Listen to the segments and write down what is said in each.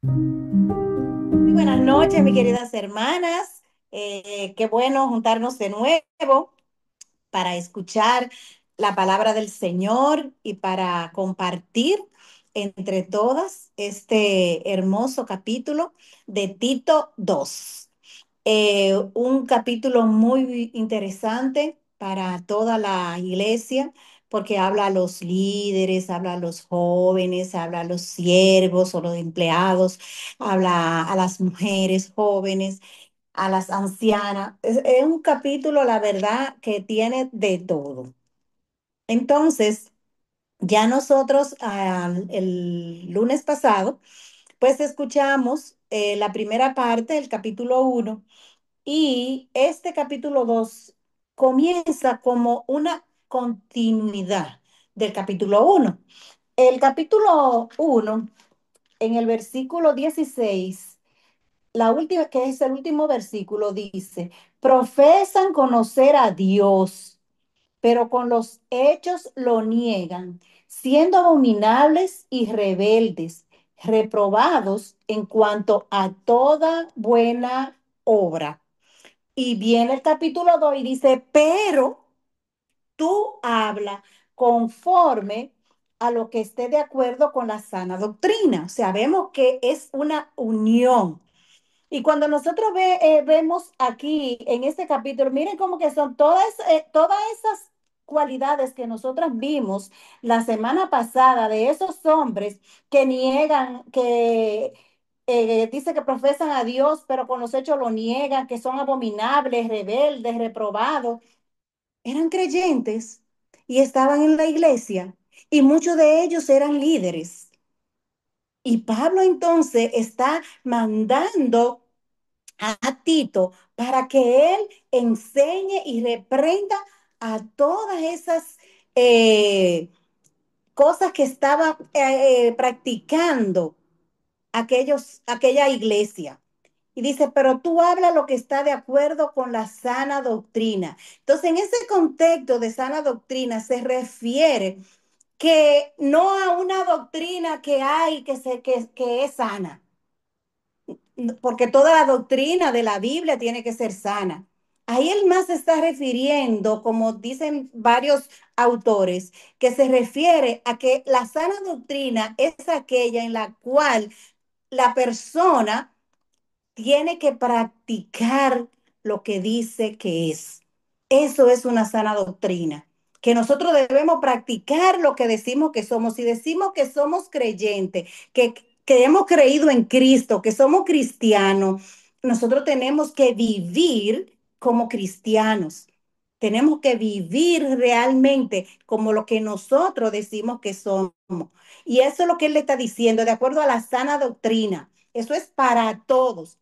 Muy buenas noches, mis queridas hermanas. Qué bueno juntarnos de nuevo para escuchar la palabra del Señor y para compartir entre todas este hermoso capítulo de Tito 2. Un capítulo muy interesante para toda la iglesia, porque habla a los líderes, habla a los jóvenes, habla a los siervos o los empleados, habla a las mujeres jóvenes, a las ancianas. Es un capítulo, la verdad, que tiene de todo. Entonces, ya nosotros el lunes pasado, pues escuchamos la primera parte del capítulo 1 y este capítulo 2 comienza como una continuidad del capítulo 1. El capítulo 1 en el versículo 16, la última, que es el último versículo, dice, profesan conocer a Dios, pero con los hechos lo niegan, siendo abominables y rebeldes, reprobados en cuanto a toda buena obra. Y viene el capítulo 2 y dice, pero tú habla conforme a lo que esté de acuerdo con la sana doctrina. O sea, vemos que es una unión. Y cuando nosotros vemos aquí en este capítulo, miren cómo que son todas esas cualidades que nosotras vimos la semana pasada de esos hombres que niegan, que dice que profesan a Dios, pero con los hechos lo niegan, que son abominables, rebeldes, reprobados. Eran creyentes y estaban en la iglesia y muchos de ellos eran líderes. Y Pablo entonces está mandando a Tito para que él enseñe y reprenda a todas esas cosas que estaba practicando aquella iglesia. Y dice, pero tú habla lo que está de acuerdo con la sana doctrina. Entonces, en ese contexto de sana doctrina se refiere que no a una doctrina que hay que es sana, porque toda la doctrina de la Biblia tiene que ser sana. Ahí él más se está refiriendo, como dicen varios autores, que se refiere a que la sana doctrina es aquella en la cual la persona tiene que practicar lo que dice que es. Eso es una sana doctrina, que nosotros debemos practicar lo que decimos que somos. Si decimos que somos creyentes, que hemos creído en Cristo, que somos cristianos, nosotros tenemos que vivir como cristianos. Tenemos que vivir realmente como lo que nosotros decimos que somos. Y eso es lo que él le está diciendo, de acuerdo a la sana doctrina. Eso es para todos.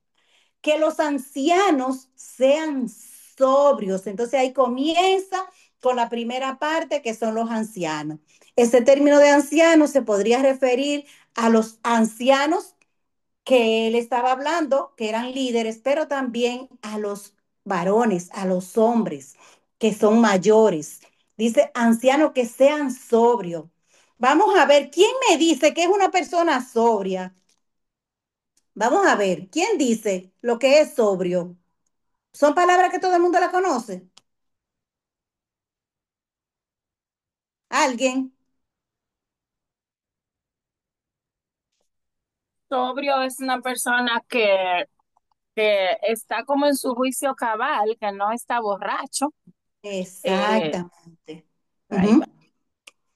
Que los ancianos sean sobrios. Entonces ahí comienza con la primera parte, que son los ancianos. Ese término de ancianos se podría referir a los ancianos que él estaba hablando, que eran líderes, pero también a los varones, a los hombres que son mayores. Dice ancianos que sean sobrios. Vamos a ver, ¿quién me dice que es una persona sobria? Vamos a ver, ¿quién dice lo que es sobrio? Son palabras que todo el mundo la conoce. ¿Alguien? Sobrio es una persona que está como en su juicio cabal, que no está borracho. Eh, Exactamente. ahí va. Ujú.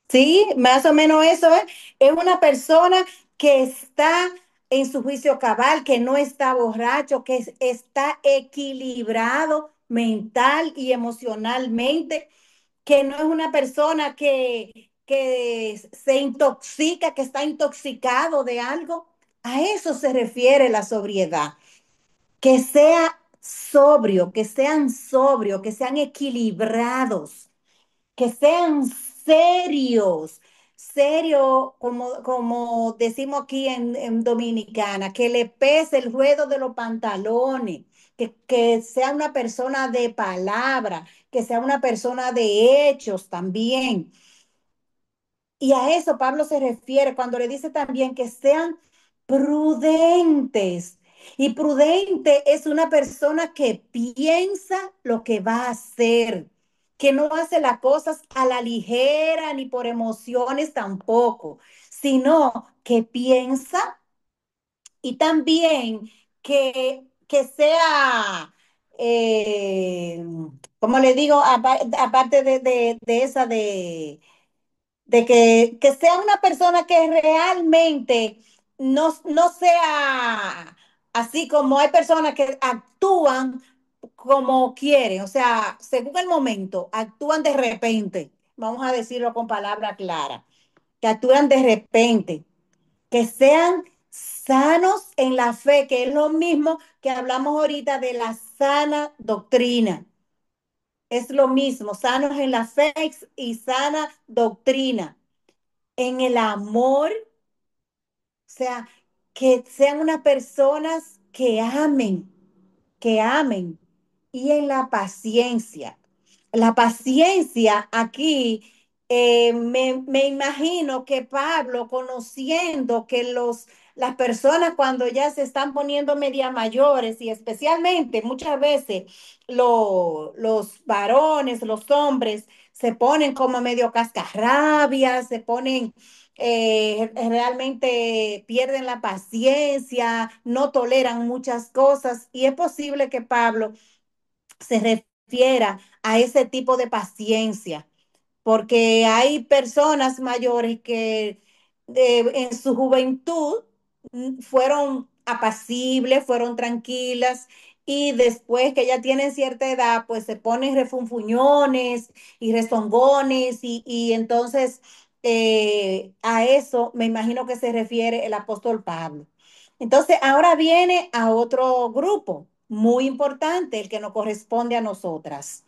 Sí, más o menos eso es. Es una persona que está en su juicio cabal, que no está borracho, está equilibrado mental y emocionalmente, que no es una persona que se intoxica, que está intoxicado de algo. A eso se refiere la sobriedad. Que sea sobrio, que sean sobrios, que sean equilibrados, que sean serios, serio, como decimos aquí en Dominicana, que le pese el ruedo de los pantalones, que sea una persona de palabra, que sea una persona de hechos también. Y a eso Pablo se refiere cuando le dice también que sean prudentes. Y prudente es una persona que piensa lo que va a hacer, que no hace las cosas a la ligera ni por emociones tampoco, sino que piensa y también que sea, como le digo, aparte de esa de que sea una persona que realmente no sea así como hay personas que actúan como quieren, o sea, según el momento, actúan de repente, vamos a decirlo con palabra clara, que actúan de repente, que sean sanos en la fe, que es lo mismo que hablamos ahorita de la sana doctrina. Es lo mismo, sanos en la fe y sana doctrina en el amor, o sea, que sean unas personas que amen, y en la paciencia. La paciencia aquí, me imagino que Pablo, conociendo que las personas cuando ya se están poniendo media mayores y especialmente muchas veces los varones, los hombres, se ponen como medio cascarrabias, se ponen realmente pierden la paciencia, no toleran muchas cosas y es posible que Pablo se refiera a ese tipo de paciencia, porque hay personas mayores que en su juventud fueron apacibles, fueron tranquilas y después que ya tienen cierta edad, pues se ponen refunfuñones y rezongones y entonces a eso me imagino que se refiere el apóstol Pablo. Entonces, ahora viene a otro grupo muy importante, el que nos corresponde a nosotras.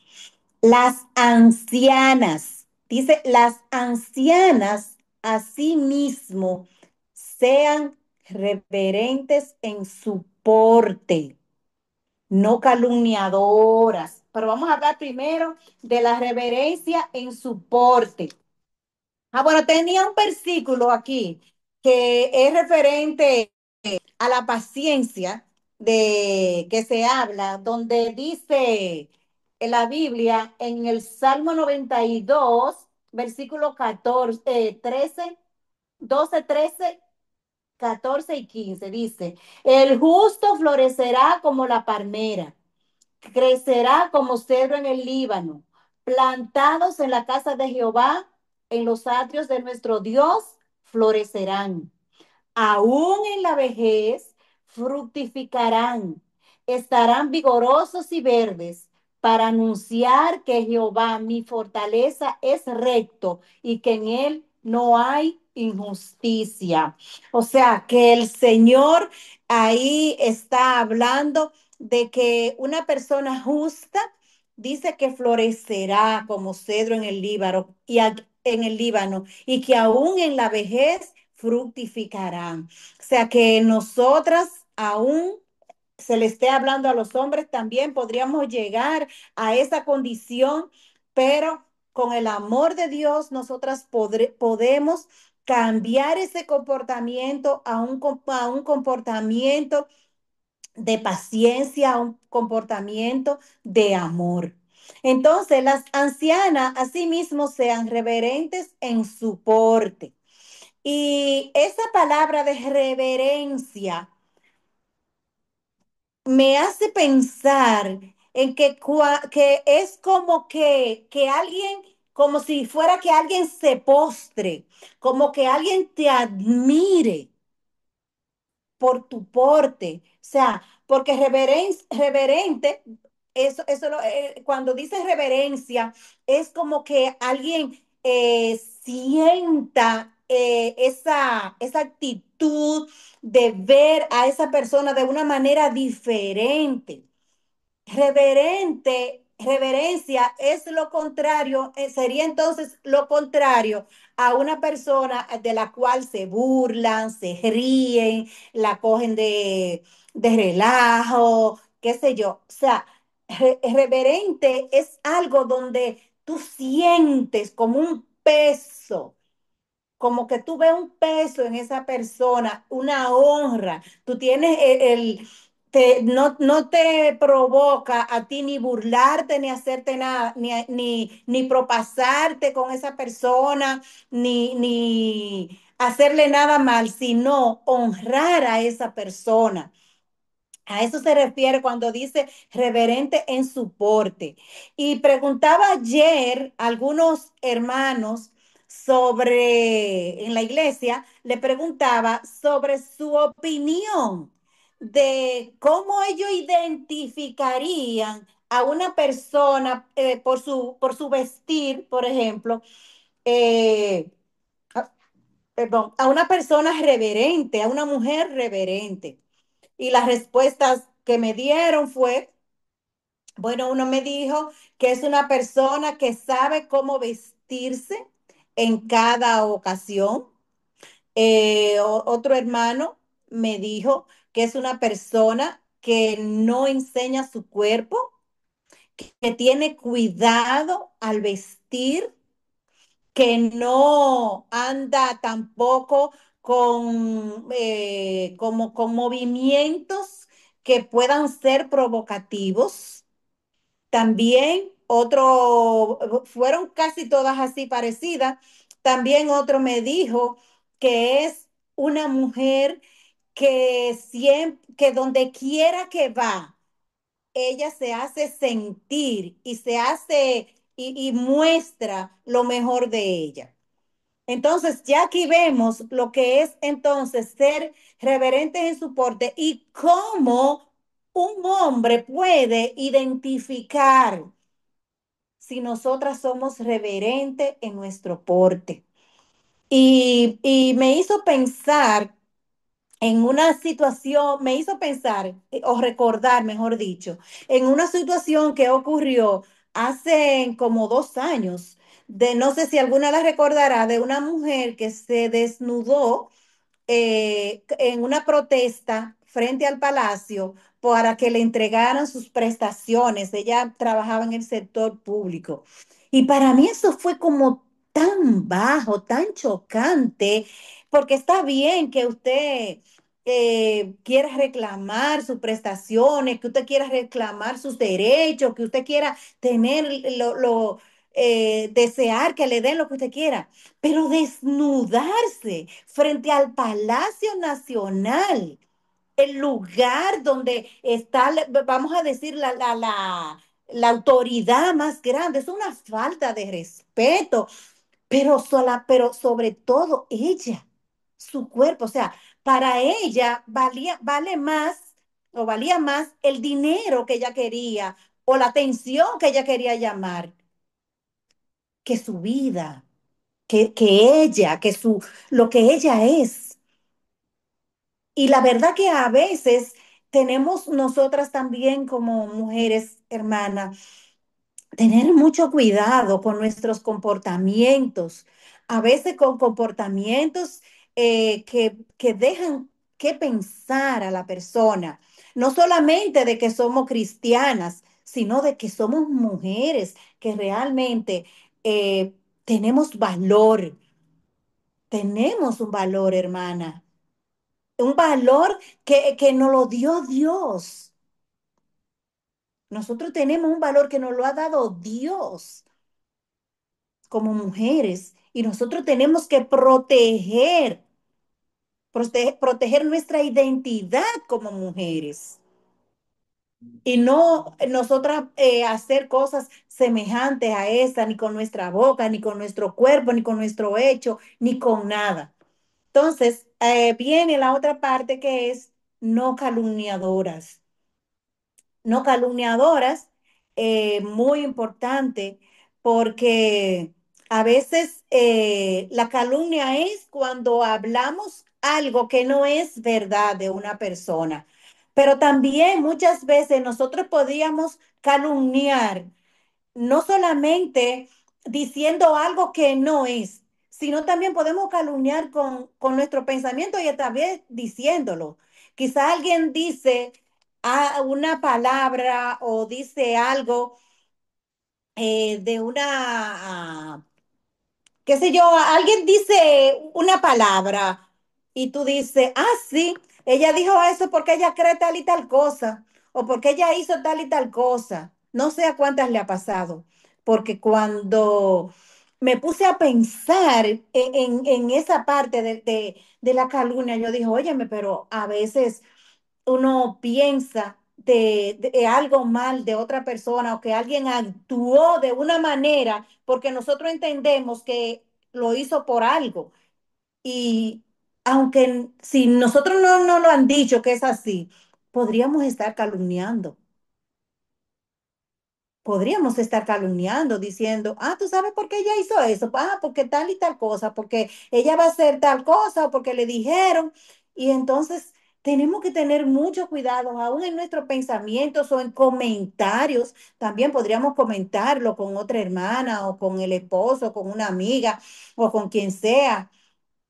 Las ancianas, dice, las ancianas asimismo sean reverentes en su porte, no calumniadoras. Pero vamos a hablar primero de la reverencia en su porte. Ah, bueno, tenía un versículo aquí que es referente a la paciencia de que se habla, donde dice en la Biblia, en el Salmo 92 versículo 14 13 12 13 14 y 15 dice, el justo florecerá como la palmera, crecerá como cedro en el Líbano, plantados en la casa de Jehová, en los atrios de nuestro Dios, florecerán. Aún en la vejez fructificarán, estarán vigorosos y verdes para anunciar que Jehová, mi fortaleza, es recto y que en él no hay injusticia. O sea, que el Señor ahí está hablando de que una persona justa dice que florecerá como cedro en el Líbano en el Líbano y que aún en la vejez fructificarán. O sea que nosotras aún se le esté hablando a los hombres, también podríamos llegar a esa condición, pero con el amor de Dios nosotras podemos cambiar ese comportamiento a un comportamiento de paciencia, a un comportamiento de amor. Entonces, las ancianas asimismo sean reverentes en su porte. Y esa palabra de reverencia me hace pensar en que es como que alguien, como si fuera que alguien se postre, como que alguien te admire por tu porte. O sea, porque reverente, cuando dice reverencia, es como que alguien sienta esa actitud de ver a esa persona de una manera diferente. Reverencia es lo contrario, sería entonces lo contrario a una persona de la cual se burlan, se ríen, la cogen de relajo, qué sé yo. O sea, reverente es algo donde tú sientes como un peso, como que tú ves un peso en esa persona, una honra, tú tienes no te provoca a ti ni burlarte, ni hacerte nada, ni propasarte con esa persona, ni hacerle nada mal, sino honrar a esa persona. A eso se refiere cuando dice reverente en su porte. Y preguntaba ayer a algunos hermanos sobre, en la iglesia, le preguntaba sobre su opinión de cómo ellos identificarían a una persona por su vestir, por ejemplo, eh, a- perdón, a una persona reverente, a una mujer reverente. Y las respuestas que me dieron fue, bueno, uno me dijo que es una persona que sabe cómo vestirse en cada ocasión. Otro hermano me dijo que es una persona que no enseña su cuerpo, que tiene cuidado al vestir, que no anda tampoco con movimientos que puedan ser provocativos. También fueron casi todas así parecidas. También otro me dijo que es una mujer que donde quiera que va, ella se hace sentir y se hace y muestra lo mejor de ella. Entonces, ya aquí vemos lo que es entonces ser reverentes en su porte y cómo un hombre puede identificar si nosotras somos reverentes en nuestro porte. Y me hizo pensar en una situación, me hizo pensar, o recordar, mejor dicho, en una situación que ocurrió hace como 2 años, de no sé si alguna la recordará, de una mujer que se desnudó en una protesta frente al palacio para que le entregaran sus prestaciones. Ella trabajaba en el sector público. Y para mí eso fue como tan bajo, tan chocante, porque está bien que usted quiera reclamar sus prestaciones, que usted quiera reclamar sus derechos, que usted quiera tener desear que le den lo que usted quiera, pero desnudarse frente al Palacio Nacional, el lugar donde está, vamos a decir, la autoridad más grande, es una falta de respeto, pero sobre todo ella, su cuerpo, o sea, para ella vale más o valía más el dinero que ella quería o la atención que ella quería llamar que su vida, que ella, lo que ella es. Y la verdad que a veces tenemos nosotras también como mujeres, hermanas, tener mucho cuidado con nuestros comportamientos, a veces con comportamientos que dejan que pensar a la persona, no solamente de que somos cristianas, sino de que somos mujeres que realmente tenemos valor, tenemos un valor, hermana, un valor que nos lo dio Dios. Nosotros tenemos un valor que nos lo ha dado Dios como mujeres y nosotros tenemos que proteger nuestra identidad como mujeres y no nosotras hacer cosas semejantes a esa, ni con nuestra boca, ni con nuestro cuerpo, ni con nuestro hecho, ni con nada. Entonces, viene la otra parte que es no calumniadoras. No calumniadoras, muy importante, porque a veces la calumnia es cuando hablamos algo que no es verdad de una persona, pero también muchas veces nosotros podríamos calumniar no solamente diciendo algo que no es, sino también podemos calumniar con nuestro pensamiento y tal vez diciéndolo. Quizá alguien dice una palabra o dice algo de una qué sé yo, alguien dice una palabra y tú dices, ah, sí, ella dijo eso porque ella cree tal y tal cosa, o porque ella hizo tal y tal cosa. No sé a cuántas le ha pasado, porque cuando me puse a pensar en esa parte de la calumnia, yo dije, óyeme, pero a veces uno piensa de algo mal de otra persona o que alguien actuó de una manera porque nosotros entendemos que lo hizo por algo. Y aunque si nosotros no lo han dicho que es así, podríamos estar calumniando. Podríamos estar calumniando, diciendo, ah, ¿tú sabes por qué ella hizo eso? Ah, porque tal y tal cosa, porque ella va a hacer tal cosa, o porque le dijeron. Y entonces tenemos que tener mucho cuidado, aún en nuestros pensamientos o en comentarios. También podríamos comentarlo con otra hermana o con el esposo, con una amiga o con quien sea.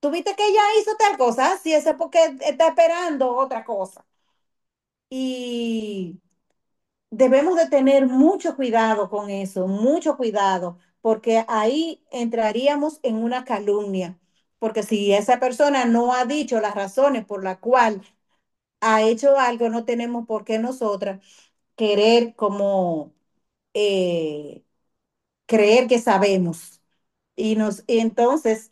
¿Tuviste que ella hizo tal cosa? Ah, sí, eso es porque está esperando otra cosa. Y debemos de tener mucho cuidado con eso, mucho cuidado, porque ahí entraríamos en una calumnia, porque si esa persona no ha dicho las razones por las cuales ha hecho algo, no tenemos por qué nosotras querer como eh, creer que sabemos. Y entonces,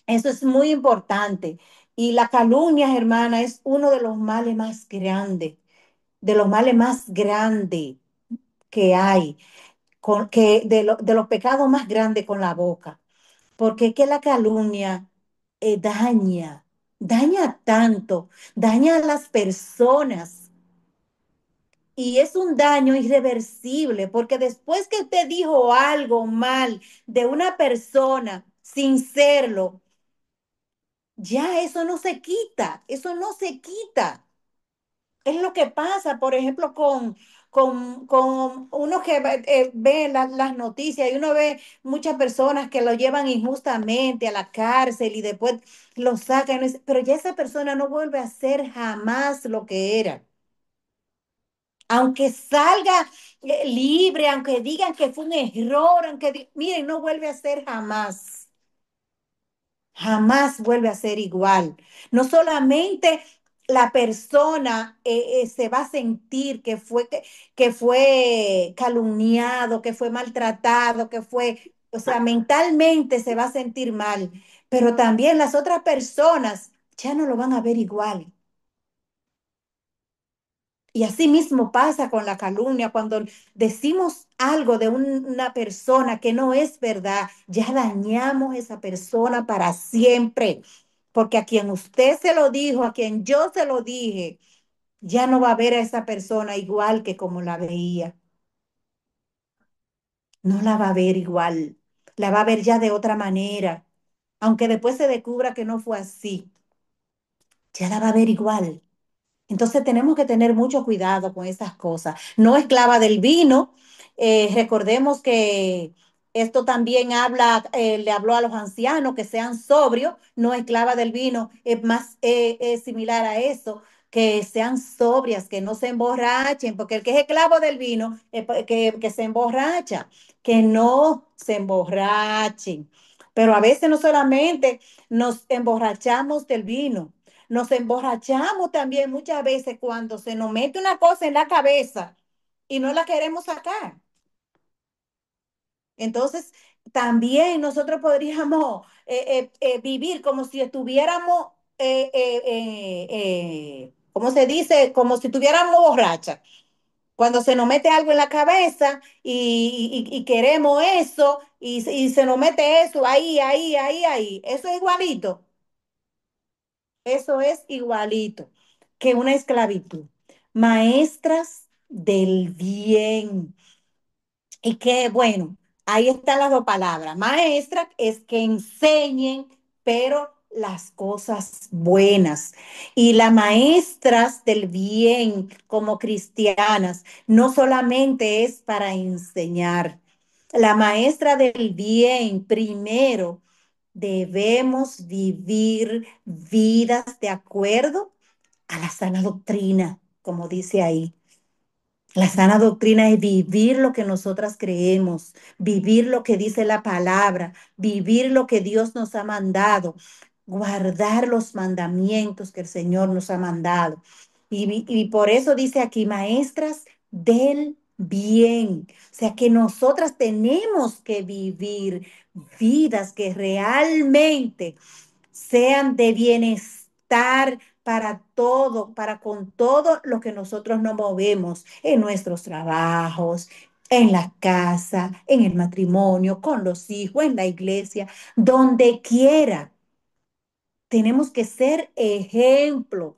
eso es muy importante. Y la calumnia, hermana, es uno de los males más grandes, de los males más grandes que hay de los pecados más grandes con la boca, porque es que la calumnia daña tanto, daña a las personas y es un daño irreversible, porque después que usted dijo algo mal de una persona sin serlo, ya eso no se quita, eso no se quita. Es lo que pasa, por ejemplo, con uno que ve las noticias y uno ve muchas personas que lo llevan injustamente a la cárcel y después lo sacan, pero ya esa persona no vuelve a ser jamás lo que era. Aunque salga libre, aunque digan que fue un error, miren, no vuelve a ser jamás. Jamás vuelve a ser igual. No solamente la persona se va a sentir que fue calumniado, que fue maltratado, o sea, mentalmente se va a sentir mal, pero también las otras personas ya no lo van a ver igual. Y así mismo pasa con la calumnia, cuando decimos algo de una persona que no es verdad, ya dañamos a esa persona para siempre, porque a quien usted se lo dijo, a quien yo se lo dije, ya no va a ver a esa persona igual que como la veía, no la va a ver igual, la va a ver ya de otra manera, aunque después se descubra que no fue así, ya la va a ver igual. Entonces tenemos que tener mucho cuidado con esas cosas. No esclava del vino. Recordemos que esto también le habló a los ancianos que sean sobrios, no esclava del vino. Es similar a eso, que sean sobrias, que no se emborrachen, porque el que es esclavo del vino, que se emborracha, que no se emborrachen. Pero a veces no solamente nos emborrachamos del vino, nos emborrachamos también muchas veces cuando se nos mete una cosa en la cabeza y no la queremos sacar. Entonces, también nosotros podríamos vivir como si estuviéramos, ¿cómo se dice? Como si estuviéramos borrachas. Cuando se nos mete algo en la cabeza y queremos eso y se nos mete eso ahí. Eso es igualito. Eso es igualito que una esclavitud. Maestras del bien. Y que, bueno, ahí están las dos palabras. Maestra es que enseñen, pero las cosas buenas. Y las maestras del bien como cristianas no solamente es para enseñar. La maestra del bien, primero, debemos vivir vidas de acuerdo a la sana doctrina, como dice ahí. La sana doctrina es vivir lo que nosotras creemos, vivir lo que dice la palabra, vivir lo que Dios nos ha mandado, guardar los mandamientos que el Señor nos ha mandado. Y por eso dice aquí, maestras del bien. O sea que nosotras tenemos que vivir vidas que realmente sean de bienestar para todo, para con todo lo que nosotros nos movemos en nuestros trabajos, en la casa, en el matrimonio, con los hijos, en la iglesia, donde quiera. Tenemos que ser ejemplo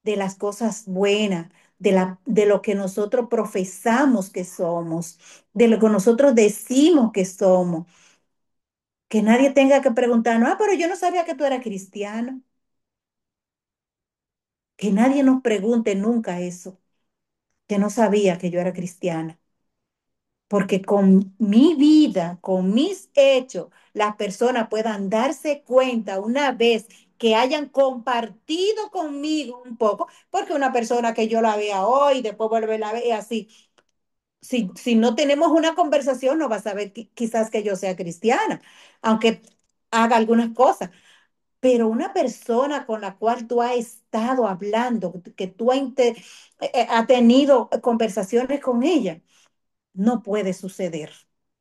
de las cosas buenas, de lo que nosotros profesamos que somos, de lo que nosotros decimos que somos. Que nadie tenga que preguntarnos, ah, pero yo no sabía que tú eras cristiano. Que nadie nos pregunte nunca eso, que no sabía que yo era cristiana, porque con mi vida, con mis hechos, las personas puedan darse cuenta una vez que hayan compartido conmigo un poco, porque una persona que yo la vea hoy, después vuelve a la ver, y así, si no tenemos una conversación, no va a saber quizás que yo sea cristiana, aunque haga algunas cosas. Pero una persona con la cual tú has estado hablando, que tú has tenido conversaciones con ella, no puede suceder.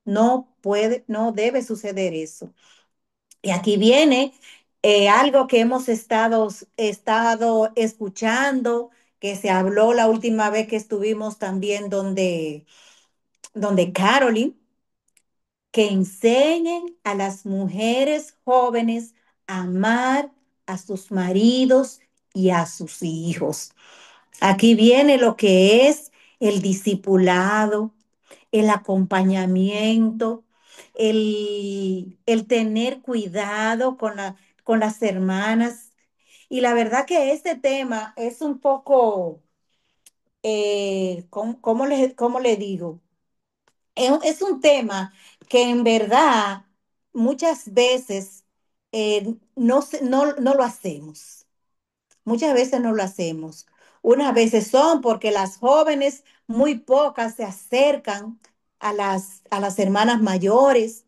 No puede, no debe suceder eso. Y aquí viene algo que hemos estado escuchando, que se habló la última vez que estuvimos también donde Carolyn, que enseñen a las mujeres jóvenes a amar a sus maridos y a sus hijos. Aquí viene lo que es el discipulado, el acompañamiento, el tener cuidado con las hermanas. Y la verdad que este tema es un poco, cómo le digo? Es un tema que en verdad muchas veces no lo hacemos. Muchas veces no lo hacemos. Unas veces son porque las jóvenes, muy pocas, se acercan a las hermanas mayores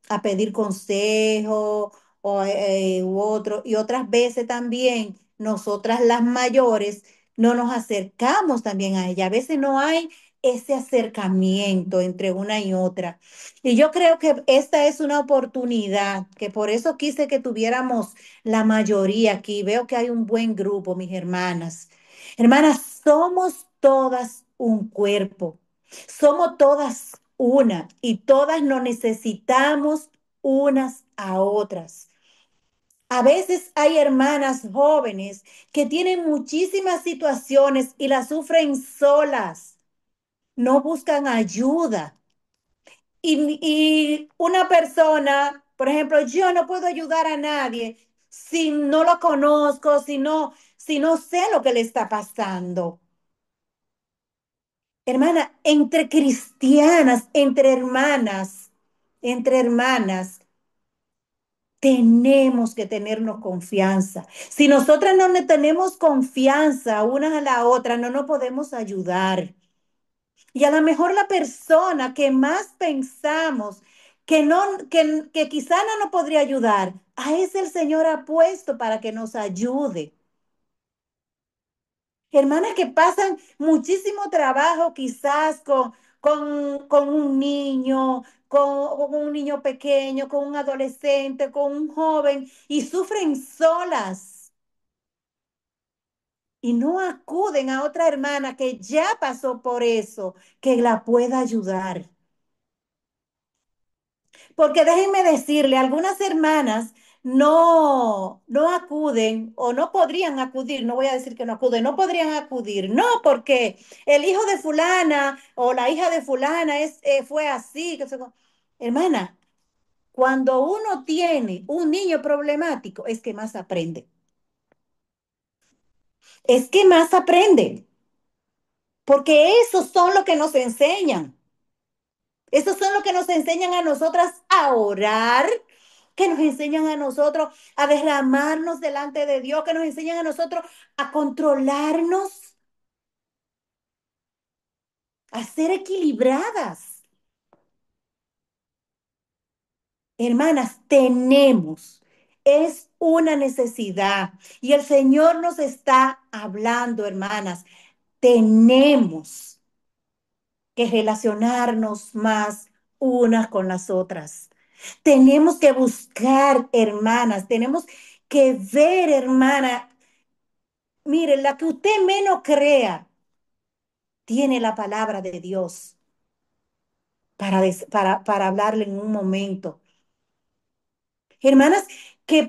a pedir consejo u otro. Y otras veces también nosotras las mayores no nos acercamos también a ella. A veces no hay ese acercamiento entre una y otra. Y yo creo que esta es una oportunidad, que por eso quise que tuviéramos la mayoría aquí. Veo que hay un buen grupo, mis hermanas. Hermanas, somos todas un cuerpo. Somos todas una y todas nos necesitamos unas a otras. A veces hay hermanas jóvenes que tienen muchísimas situaciones y las sufren solas, no buscan ayuda. Y una persona, por ejemplo, yo no puedo ayudar a nadie si no lo conozco, si no sé lo que le está pasando. Hermana, entre hermanas, tenemos que tenernos confianza. Si nosotras no le tenemos confianza una a la otra, no nos podemos ayudar. Y a lo mejor la persona que más pensamos que no, que quizá no nos podría ayudar, a ese el Señor ha puesto para que nos ayude. Hermanas que pasan muchísimo trabajo quizás con un niño, con un niño pequeño, con un adolescente, con un joven y sufren solas y no acuden a otra hermana que ya pasó por eso, que la pueda ayudar. Porque déjenme decirle, algunas hermanas no acuden o no podrían acudir, no voy a decir que no acuden, no podrían acudir, no, porque el hijo de fulana o la hija de fulana fue así. Hermana, cuando uno tiene un niño problemático, es que más aprende. Es que más aprende, porque esos son los que nos enseñan. Esos son los que nos enseñan a nosotras a orar, que nos enseñan a nosotros a derramarnos delante de Dios, que nos enseñan a nosotros a controlarnos. a ser equilibradas. Hermanas, tenemos, es una necesidad. Y el Señor nos está hablando, hermanas, tenemos que relacionarnos más unas con las otras. Tenemos que buscar, hermanas, tenemos que ver, hermana. Mire, la que usted menos crea tiene la palabra de Dios para hablarle en un momento. Hermanas, que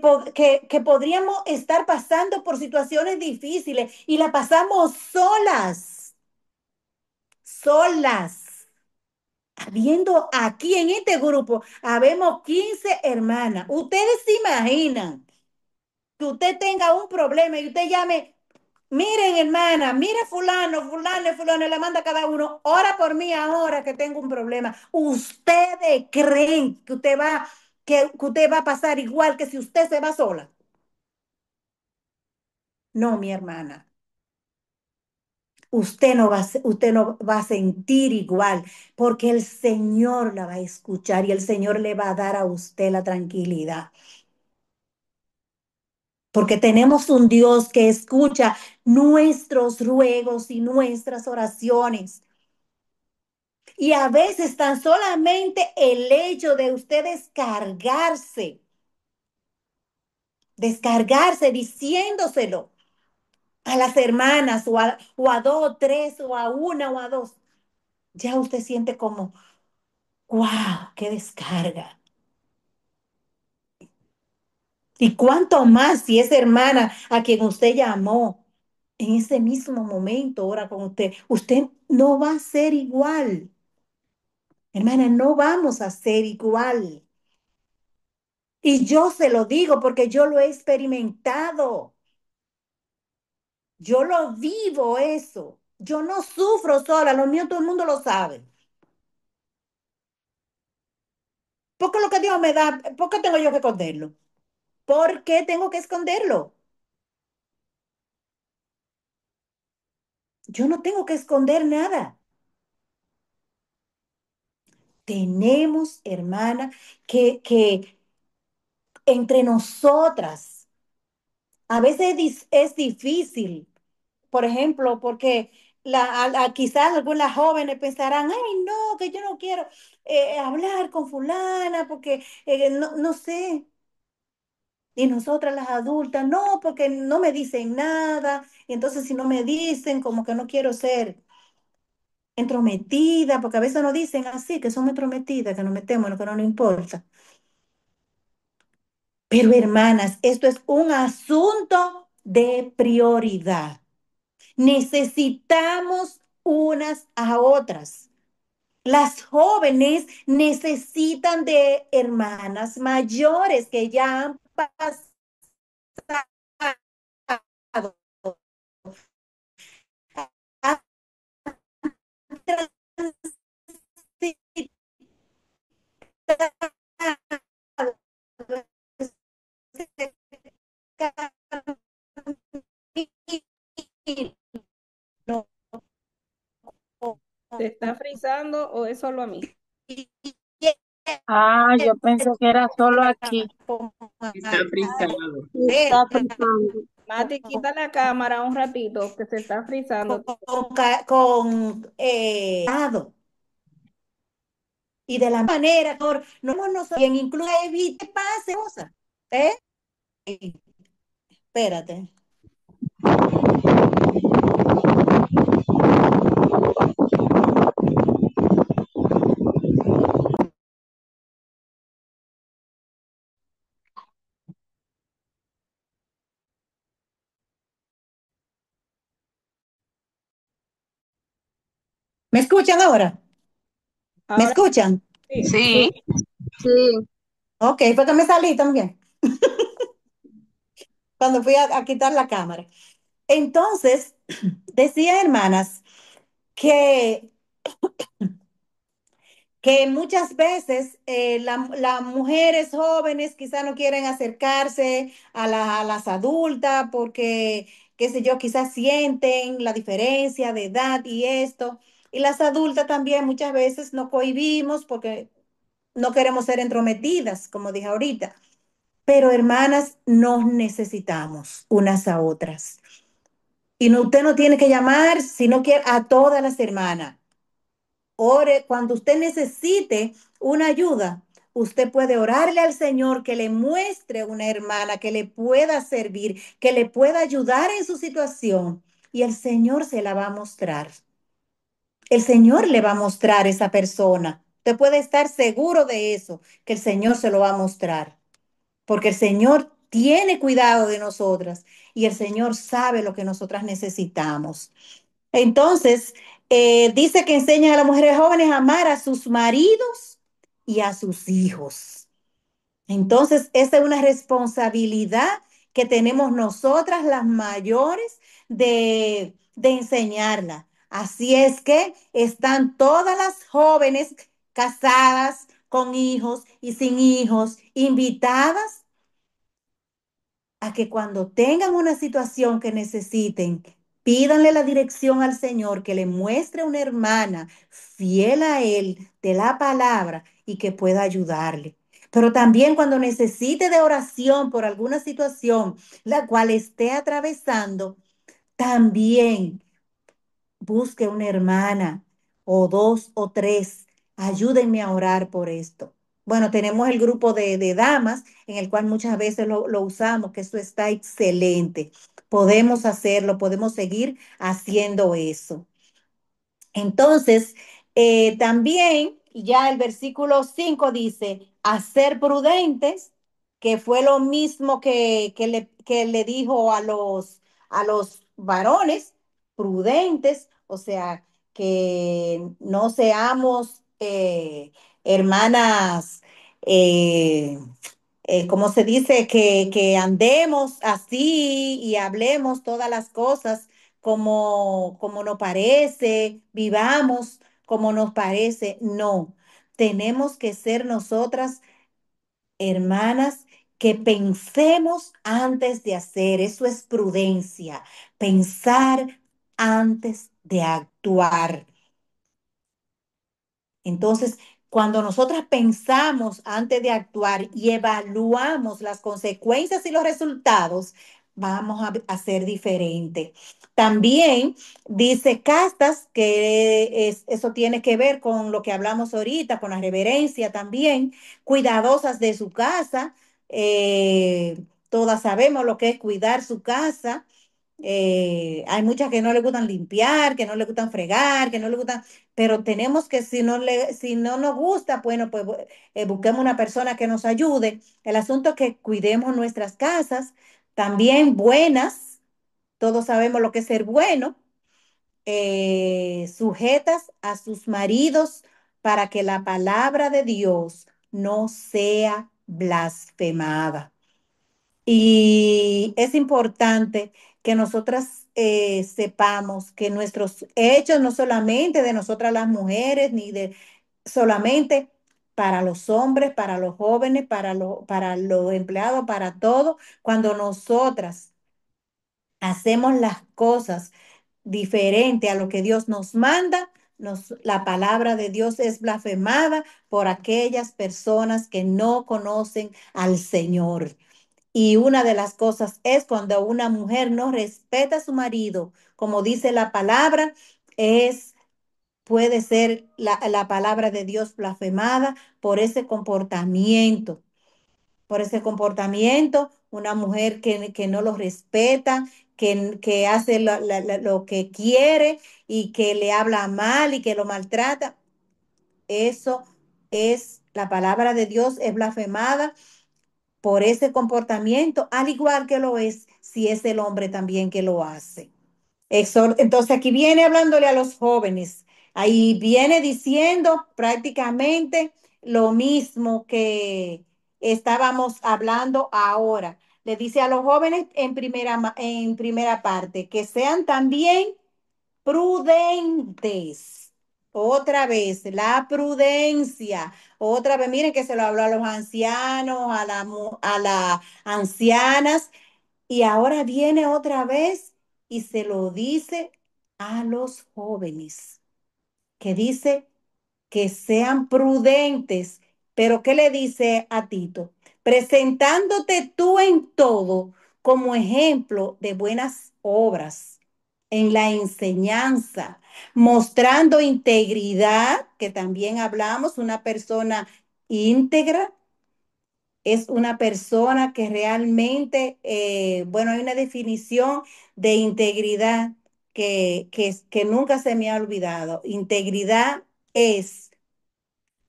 podríamos estar pasando por situaciones difíciles y la pasamos solas, solas. Habiendo aquí en este grupo, habemos 15 hermanas. Ustedes se imaginan que usted tenga un problema y usted llame, miren hermana, mire fulano, fulano, fulano, le manda a cada uno, ora por mí ahora que tengo un problema. ¿Ustedes creen que usted va a pasar igual que si usted se va sola? No, mi hermana. Usted no va a sentir igual, porque el Señor la va a escuchar y el Señor le va a dar a usted la tranquilidad. Porque tenemos un Dios que escucha nuestros ruegos y nuestras oraciones. Y a veces tan solamente el hecho de usted descargarse diciéndoselo a las hermanas o a dos, tres, o a una o a dos, ya usted siente como, wow, qué descarga. Y cuánto más si esa hermana a quien usted llamó en ese mismo momento ora con usted, usted no va a ser igual. Hermana, no vamos a ser igual. Y yo se lo digo porque yo lo he experimentado. Yo lo vivo eso. Yo no sufro sola, lo mío todo el mundo lo sabe. ¿Por qué lo que Dios me da? ¿Por qué tengo yo que esconderlo? ¿Por qué tengo que esconderlo? Yo no tengo que esconder nada. Tenemos, hermana, que entre nosotras, a veces es difícil, por ejemplo, porque quizás algunas jóvenes pensarán, ay, no, que yo no quiero hablar con fulana porque no, no sé. Y nosotras las adultas, no, porque no me dicen nada. Y entonces si no me dicen, como que no quiero ser entrometida, porque a veces nos dicen así, que somos entrometidas, que nos metemos en lo que no nos importa. Pero hermanas, esto es un asunto de prioridad. Necesitamos unas a otras. Las jóvenes necesitan de hermanas mayores que ya han pasado, han transitado ese camino. ¿Se está frizando o es solo a mí? Ah, yo pensé que era solo aquí. Está frisado. Sí, está frisando. Mati, quita la cámara un ratito que se está frizando. Y de la manera, no nosotros, quien incluye evite pase cosas. ¿Eh? Espérate. ¿Me escuchan ahora? ¿Me Ahora escuchan? sí. Sí, Sí, sí. Ok, fue que me salí también cuando fui a quitar la cámara. Entonces, decía, hermanas, que que muchas veces las mujeres jóvenes quizás no quieren acercarse a las adultas porque, qué sé yo, quizás sienten la diferencia de edad y esto. Y las adultas también muchas veces nos cohibimos porque no queremos ser entrometidas, como dije ahorita. Pero hermanas, nos necesitamos unas a otras. Y no, usted no tiene que llamar, si no quiere, a todas las hermanas. Ore, cuando usted necesite una ayuda, usted puede orarle al Señor que le muestre una hermana que le pueda servir, que le pueda ayudar en su situación. Y el Señor se la va a mostrar. El Señor le va a mostrar esa persona. Usted puede estar seguro de eso, que el Señor se lo va a mostrar, porque el Señor tiene cuidado de nosotras y el Señor sabe lo que nosotras necesitamos. Entonces, dice que enseñan a las mujeres jóvenes a amar a sus maridos y a sus hijos. Entonces, esa es una responsabilidad que tenemos nosotras, las mayores, de enseñarla. Así es que están todas las jóvenes casadas, con hijos y sin hijos, invitadas a que cuando tengan una situación que necesiten, pídanle la dirección al Señor, que le muestre una hermana fiel a Él de la palabra y que pueda ayudarle. Pero también cuando necesite de oración por alguna situación la cual esté atravesando, también busque una hermana o dos o tres, ayúdenme a orar por esto. Bueno, tenemos el grupo de damas en el cual muchas veces lo usamos, que eso está excelente. Podemos hacerlo, podemos seguir haciendo eso. Entonces, también ya el versículo 5 dice, a ser prudentes, que fue lo mismo que le dijo a los varones, prudentes, o sea, que no seamos hermanas, eh, como se dice, que andemos así y hablemos todas las cosas como nos parece, vivamos como nos parece. No, tenemos que ser nosotras hermanas que pensemos antes de hacer. Eso es prudencia, pensar antes de actuar. Entonces, cuando nosotras pensamos antes de actuar y evaluamos las consecuencias y los resultados, vamos a ser diferente. También dice castas, que eso tiene que ver con lo que hablamos ahorita, con la reverencia también, cuidadosas de su casa. Todas sabemos lo que es cuidar su casa. Hay muchas que no le gustan limpiar, que no le gustan fregar, que no le gustan, pero tenemos que, si no nos gusta, bueno, pues busquemos una persona que nos ayude. El asunto es que cuidemos nuestras casas, también buenas, todos sabemos lo que es ser bueno, sujetas a sus maridos para que la palabra de Dios no sea blasfemada. Y es importante que nosotras sepamos que nuestros hechos, no solamente de nosotras las mujeres, ni de solamente para los hombres, para los jóvenes, para los empleados, para todo, cuando nosotras hacemos las cosas diferente a lo que Dios nos manda, la palabra de Dios es blasfemada por aquellas personas que no conocen al Señor. Y una de las cosas es cuando una mujer no respeta a su marido, como dice la palabra, es, puede ser la palabra de Dios blasfemada por ese comportamiento, una mujer que no lo respeta, que hace lo que quiere y que le habla mal y que lo maltrata. Eso es, la palabra de Dios es blasfemada por ese comportamiento, al igual que lo es si es el hombre también que lo hace. Entonces aquí viene hablándole a los jóvenes, ahí viene diciendo prácticamente lo mismo que estábamos hablando ahora. Le dice a los jóvenes en primera parte que sean también prudentes. Otra vez, la prudencia. Otra vez, miren que se lo habló a los ancianos, a las ancianas, y ahora viene otra vez y se lo dice a los jóvenes. que dice que sean prudentes. Pero ¿qué le dice a Tito? Presentándote tú en todo como ejemplo de buenas obras, en la enseñanza, mostrando integridad, que también hablamos, una persona íntegra es una persona que realmente, bueno, hay una definición de integridad que nunca se me ha olvidado. Integridad es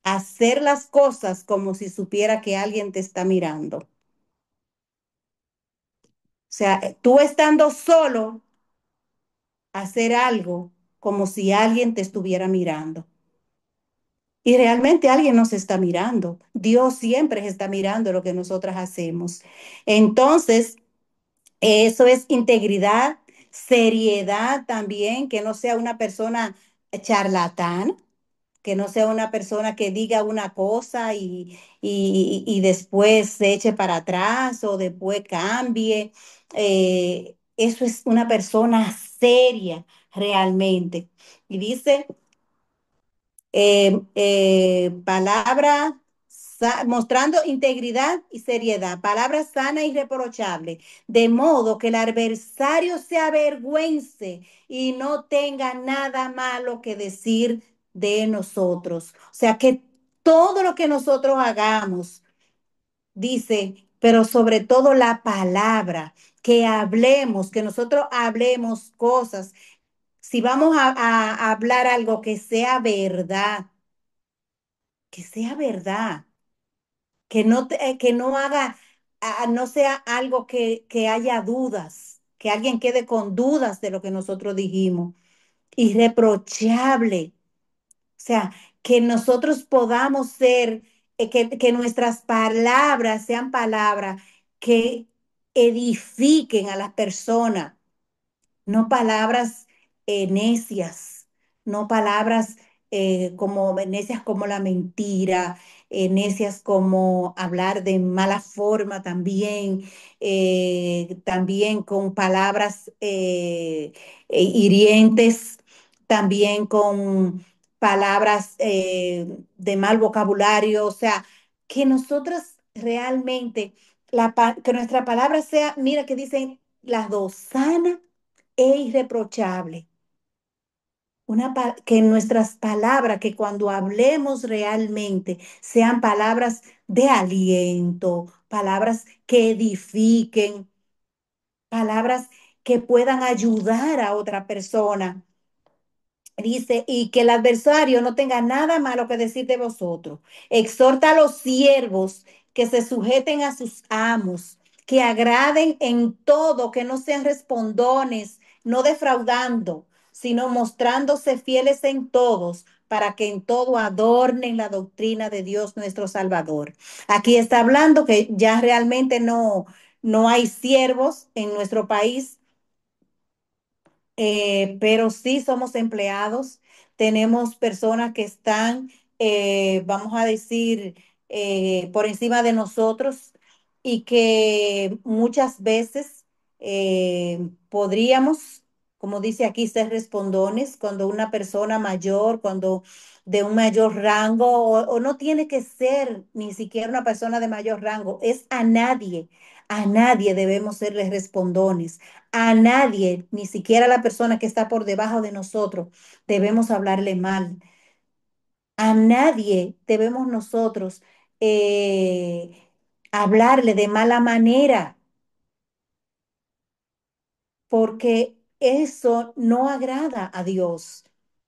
hacer las cosas como si supiera que alguien te está mirando. O sea, tú estando solo, hacer algo como si alguien te estuviera mirando. Y realmente alguien nos está mirando. Dios siempre está mirando lo que nosotras hacemos. Entonces, eso es integridad, seriedad también, que no sea una persona charlatán, que no sea una persona que diga una cosa y después se eche para atrás o después cambie. Eso es una persona seria realmente. Y dice palabra, mostrando integridad y seriedad, palabra sana y irreprochable, de modo que el adversario se avergüence y no tenga nada malo que decir de nosotros. O sea, que todo lo que nosotros hagamos, dice, pero sobre todo la palabra, que hablemos, que nosotros hablemos cosas. Si vamos a hablar algo que sea verdad, que no haga, no sea algo que haya dudas, que alguien quede con dudas de lo que nosotros dijimos. Irreprochable. O sea, que nosotros podamos ser, que nuestras palabras sean palabras que edifiquen a las personas, no palabras necias, no palabras como necias como la mentira, necias como hablar de mala forma también, también con palabras hirientes, también con palabras de mal vocabulario, o sea, que nosotras realmente, que nuestra palabra sea, mira que dicen las dos, sana e irreprochable. Que nuestras palabras, que cuando hablemos realmente sean palabras de aliento, palabras que edifiquen, palabras que puedan ayudar a otra persona. Dice, y que el adversario no tenga nada malo que decir de vosotros. Exhorta a los siervos que se sujeten a sus amos, que agraden en todo, que no sean respondones, no defraudando, sino mostrándose fieles en todos, para que en todo adornen la doctrina de Dios nuestro Salvador. Aquí está hablando que ya realmente no hay siervos en nuestro país, pero sí somos empleados, tenemos personas que están, vamos a decir, por encima de nosotros y que muchas veces podríamos, como dice aquí, ser respondones cuando una persona mayor, cuando de un mayor rango, o no tiene que ser ni siquiera una persona de mayor rango, es a nadie debemos serles respondones. A nadie, ni siquiera a la persona que está por debajo de nosotros, debemos hablarle mal. A nadie debemos nosotros hablarle de mala manera, porque eso no agrada a Dios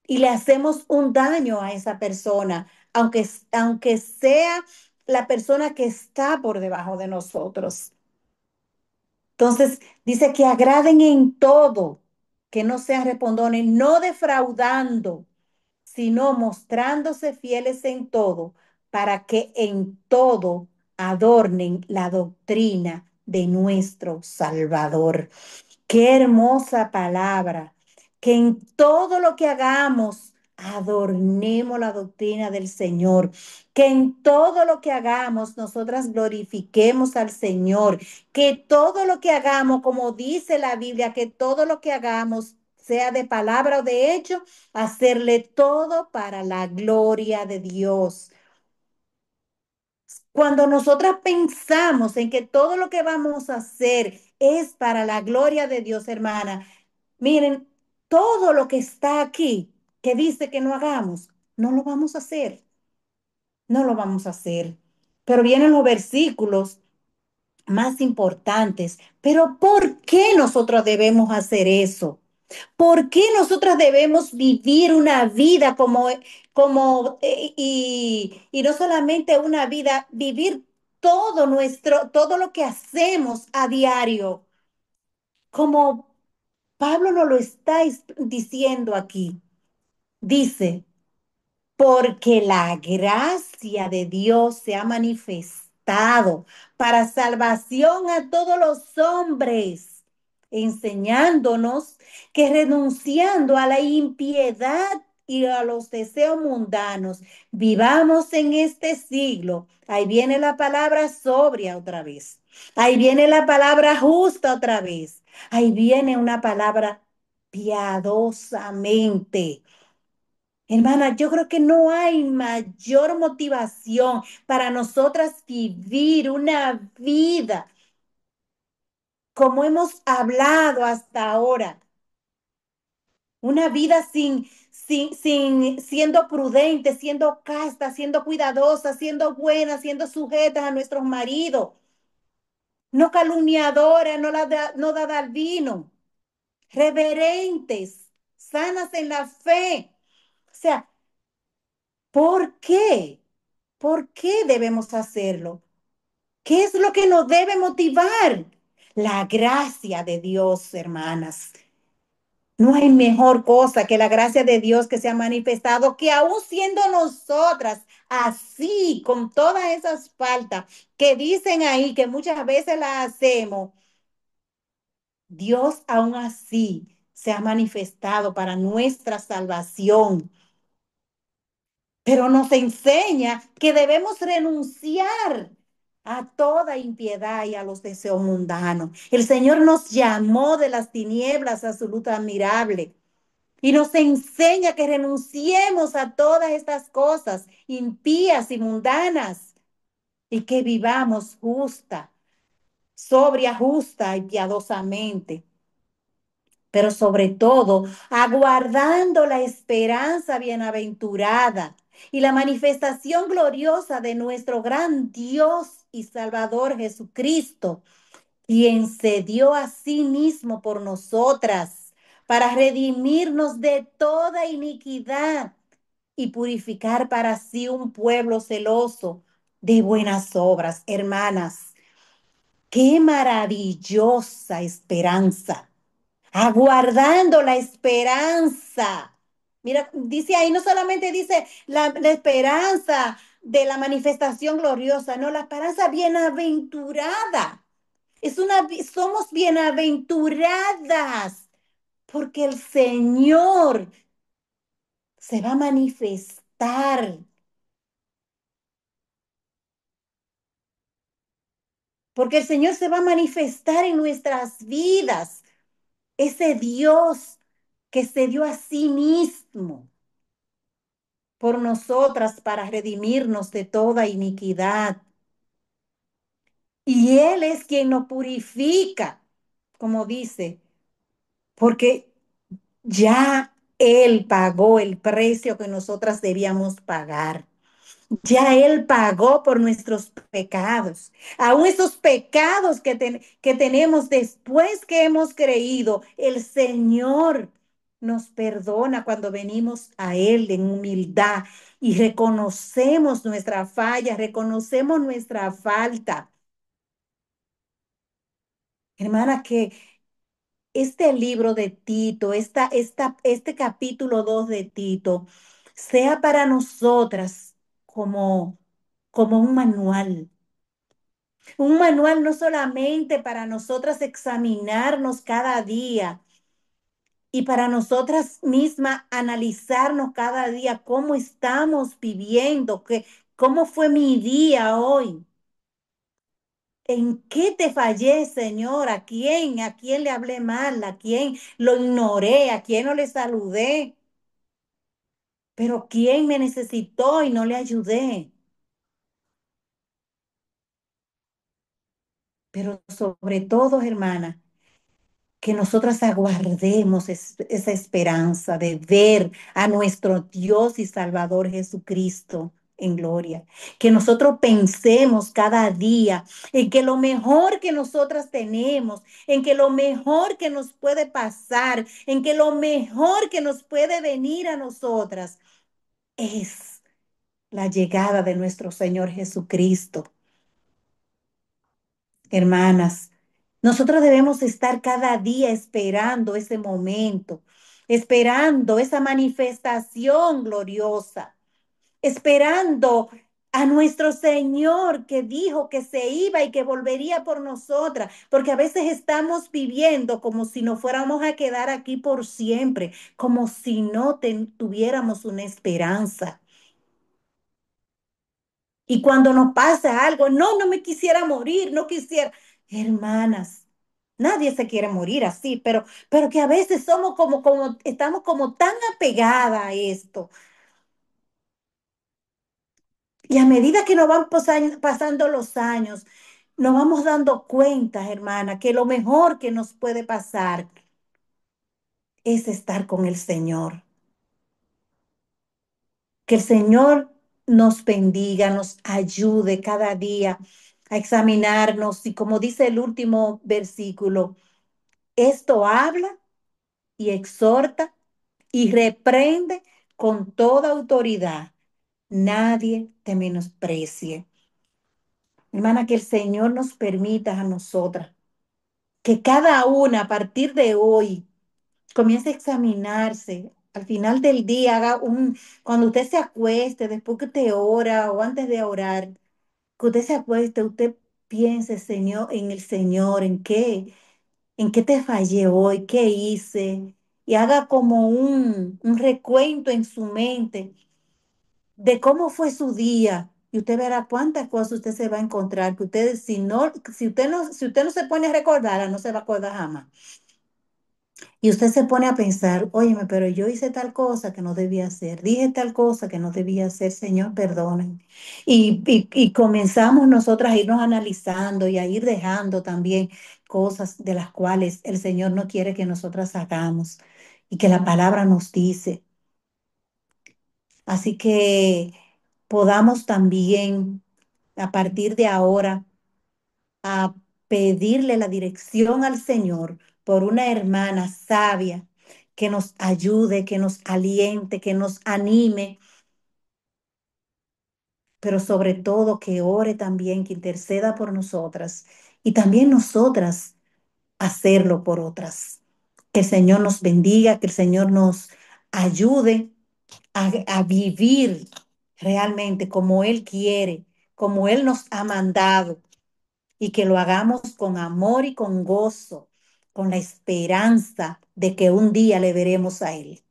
y le hacemos un daño a esa persona, aunque sea la persona que está por debajo de nosotros. Entonces, dice que agraden en todo, que no sean respondones, no defraudando, sino mostrándose fieles en todo, para que en todo adornen la doctrina de nuestro Salvador. Qué hermosa palabra. Que en todo lo que hagamos adornemos la doctrina del Señor. Que en todo lo que hagamos nosotras glorifiquemos al Señor. Que todo lo que hagamos, como dice la Biblia, que todo lo que hagamos sea de palabra o de hecho, hacerle todo para la gloria de Dios. Cuando nosotras pensamos en que todo lo que vamos a hacer es para la gloria de Dios, hermana, miren, todo lo que está aquí que dice que no hagamos, no lo vamos a hacer, no lo vamos a hacer. Pero vienen los versículos más importantes. Pero ¿por qué nosotros debemos hacer eso? ¿Por qué nosotras debemos vivir una vida y no solamente una vida, vivir todo lo que hacemos a diario, como Pablo nos lo está diciendo aquí? Dice, porque la gracia de Dios se ha manifestado para salvación a todos los hombres, enseñándonos que renunciando a la impiedad y a los deseos mundanos, vivamos en este siglo. Ahí viene la palabra sobria otra vez. Ahí viene la palabra justa otra vez. Ahí viene una palabra piadosamente. Hermana, yo creo que no hay mayor motivación para nosotras vivir una vida como hemos hablado hasta ahora, una vida siendo prudente, siendo casta, siendo cuidadosa, siendo buena, siendo sujetas a nuestros maridos, no calumniadoras, no dada al vino, reverentes, sanas en la fe. O sea, ¿por qué? ¿Por qué debemos hacerlo? ¿Qué es lo que nos debe motivar? La gracia de Dios, hermanas. No hay mejor cosa que la gracia de Dios que se ha manifestado, que aún siendo nosotras así, con todas esas faltas que dicen ahí, que muchas veces las hacemos, Dios aún así se ha manifestado para nuestra salvación. Pero nos enseña que debemos renunciar a toda impiedad y a los deseos mundanos. El Señor nos llamó de las tinieblas a su luz admirable y nos enseña que renunciemos a todas estas cosas impías y mundanas y que vivamos justa, sobria, justa y piadosamente, pero sobre todo aguardando la esperanza bienaventurada y la manifestación gloriosa de nuestro gran Dios y Salvador Jesucristo, quien se dio a sí mismo por nosotras para redimirnos de toda iniquidad y purificar para sí un pueblo celoso de buenas obras. Hermanas, qué maravillosa esperanza, aguardando la esperanza. Mira, dice ahí, no solamente dice la esperanza de la manifestación gloriosa, no, la esperanza bienaventurada. Somos bienaventuradas porque el Señor se va a manifestar, porque el Señor se va a manifestar en nuestras vidas, ese Dios que se dio a sí mismo por nosotras para redimirnos de toda iniquidad. Y Él es quien nos purifica, como dice, porque ya Él pagó el precio que nosotras debíamos pagar. Ya Él pagó por nuestros pecados. Aún esos pecados que tenemos después que hemos creído, el Señor nos perdona cuando venimos a Él en humildad y reconocemos nuestra falla, reconocemos nuestra falta. Hermana, que este libro de Tito, este capítulo 2 de Tito, sea para nosotras como un manual no solamente para nosotras examinarnos cada día y para nosotras mismas analizarnos cada día cómo estamos viviendo, cómo fue mi día hoy, ¿En qué te fallé, Señor? ¿A quién? ¿A quién le hablé mal? ¿A quién lo ignoré? ¿A quién no le saludé? Pero ¿quién me necesitó y no le ayudé? Pero sobre todo, hermana, que nosotras aguardemos esa esperanza de ver a nuestro Dios y Salvador Jesucristo en gloria. Que nosotros pensemos cada día en que lo mejor que nosotras tenemos, en que lo mejor que nos puede pasar, en que lo mejor que nos puede venir a nosotras es la llegada de nuestro Señor Jesucristo. Hermanas, nosotros debemos estar cada día esperando ese momento, esperando esa manifestación gloriosa, esperando a nuestro Señor que dijo que se iba y que volvería por nosotras, porque a veces estamos viviendo como si nos fuéramos a quedar aquí por siempre, como si no tuviéramos una esperanza. Y cuando nos pasa algo, no, no me quisiera morir, no quisiera. Hermanas, nadie se quiere morir así, pero que a veces somos estamos como tan apegadas a esto. Y a medida que nos van pasando los años, nos vamos dando cuenta, hermana, que lo mejor que nos puede pasar es estar con el Señor. Que el Señor nos bendiga, nos ayude cada día a examinarnos y como dice el último versículo, esto habla y exhorta y reprende con toda autoridad. Nadie te menosprecie. Hermana, que el Señor nos permita a nosotras que cada una a partir de hoy comience a examinarse. Al final del día, cuando usted se acueste, después que usted ora o antes de orar, que usted se acueste, usted piense, Señor, en el Señor, en qué te fallé hoy, qué hice, y haga como un recuento en su mente de cómo fue su día. Y usted verá cuántas cosas usted se va a encontrar, que usted, si usted no se pone a recordarla, no se va a acordar jamás. Y usted se pone a pensar, óyeme, pero yo hice tal cosa que no debía hacer, dije tal cosa que no debía hacer, Señor, perdónenme. Y comenzamos nosotras a irnos analizando y a ir dejando también cosas de las cuales el Señor no quiere que nosotras hagamos y que la palabra nos dice. Así que podamos también, a partir de ahora, a pedirle la dirección al Señor por una hermana sabia que nos ayude, que nos aliente, que nos anime, pero sobre todo que ore también, que interceda por nosotras y también nosotras hacerlo por otras. Que el Señor nos bendiga, que el Señor nos ayude a vivir realmente como Él quiere, como Él nos ha mandado y que lo hagamos con amor y con gozo, con la esperanza de que un día le veremos a Él.